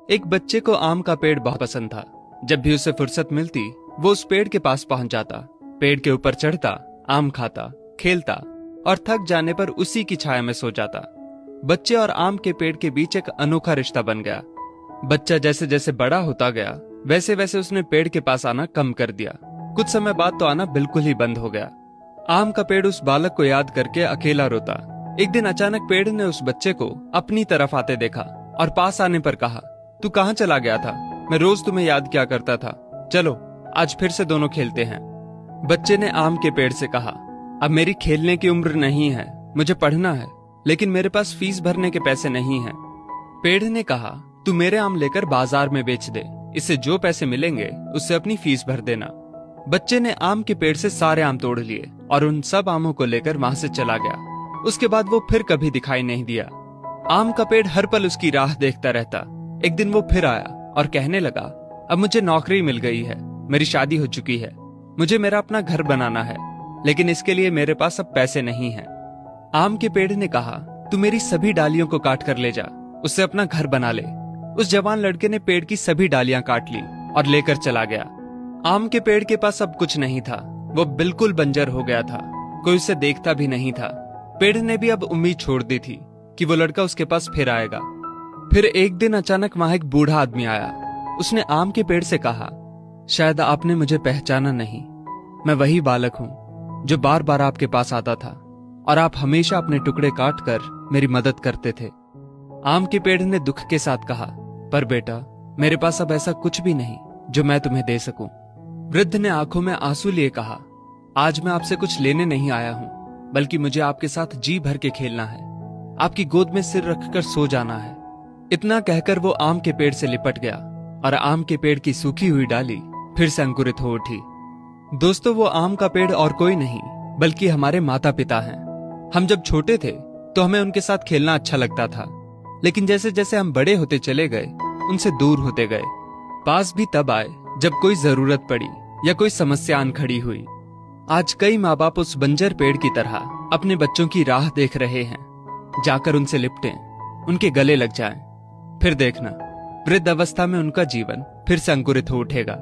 एक बच्चे को आम का पेड़ बहुत पसंद था। जब भी उसे फुर्सत मिलती वो उस पेड़ के पास पहुंच जाता, पेड़ के ऊपर चढ़ता, आम खाता, खेलता और थक जाने पर उसी की छाया में सो जाता। बच्चे और आम के पेड़ के बीच एक अनोखा रिश्ता बन गया। बच्चा जैसे जैसे बड़ा होता गया वैसे वैसे उसने पेड़ के पास आना कम कर दिया। कुछ समय बाद तो आना बिल्कुल ही बंद हो गया। आम का पेड़ उस बालक को याद करके अकेला रोता। एक दिन अचानक पेड़ ने उस बच्चे को अपनी तरफ आते देखा और पास आने पर कहा, तू कहाँ चला गया था? मैं रोज तुम्हें याद किया करता था। चलो आज फिर से दोनों खेलते हैं। बच्चे ने आम के पेड़ से कहा, अब मेरी खेलने की उम्र नहीं है, मुझे पढ़ना है, लेकिन मेरे पास फीस भरने के पैसे नहीं हैं। पेड़ ने कहा, तू मेरे आम लेकर बाजार में बेच दे, इससे जो पैसे मिलेंगे उससे अपनी फीस भर देना। बच्चे ने आम के पेड़ से सारे आम तोड़ लिए और उन सब आमों को लेकर वहां से चला गया। उसके बाद वो फिर कभी दिखाई नहीं दिया। आम का पेड़ हर पल उसकी राह देखता रहता। एक दिन वो फिर आया और कहने लगा, अब मुझे नौकरी मिल गई है, मेरी शादी हो चुकी है, मुझे मेरा अपना घर बनाना है, लेकिन इसके लिए मेरे पास अब पैसे नहीं हैं। आम के पेड़ ने कहा, तू मेरी सभी डालियों को काट कर ले जा, उससे अपना घर बना ले। उस जवान लड़के ने पेड़ की सभी डालियां काट ली और लेकर चला गया। आम के पेड़ के पास अब कुछ नहीं था, वो बिल्कुल बंजर हो गया था, कोई उसे देखता भी नहीं था। पेड़ ने भी अब उम्मीद छोड़ दी थी कि वो लड़का उसके पास फिर आएगा। फिर एक दिन अचानक वहां एक बूढ़ा आदमी आया। उसने आम के पेड़ से कहा, शायद आपने मुझे पहचाना नहीं, मैं वही बालक हूं जो बार बार आपके पास आता था और आप हमेशा अपने टुकड़े काट कर मेरी मदद करते थे। आम के पेड़ ने दुख के साथ कहा, पर बेटा मेरे पास अब ऐसा कुछ भी नहीं जो मैं तुम्हें दे सकूं। वृद्ध ने आंखों में आंसू लिए कहा, आज मैं आपसे कुछ लेने नहीं आया हूं, बल्कि मुझे आपके साथ जी भर के खेलना है, आपकी गोद में सिर रखकर सो जाना है। इतना कहकर वो आम के पेड़ से लिपट गया और आम के पेड़ की सूखी हुई डाली फिर से अंकुरित हो उठी। दोस्तों, वो आम का पेड़ और कोई नहीं बल्कि हमारे माता पिता हैं। हम जब छोटे थे तो हमें उनके साथ खेलना अच्छा लगता था, लेकिन जैसे जैसे हम बड़े होते चले गए उनसे दूर होते गए। पास भी तब आए जब कोई जरूरत पड़ी या कोई समस्या आन खड़ी हुई। आज कई माँ बाप उस बंजर पेड़ की तरह अपने बच्चों की राह देख रहे हैं, जाकर उनसे लिपटें, उनके गले लग जाएं। फिर देखना वृद्ध अवस्था में उनका जीवन फिर से अंकुरित हो उठेगा।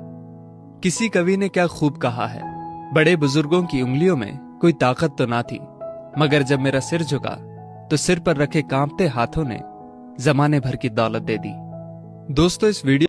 किसी कवि ने क्या खूब कहा है, बड़े बुजुर्गों की उंगलियों में कोई ताकत तो ना थी, मगर जब मेरा सिर झुका तो सिर पर रखे कांपते हाथों ने जमाने भर की दौलत दे दी। दोस्तों, इस वीडियो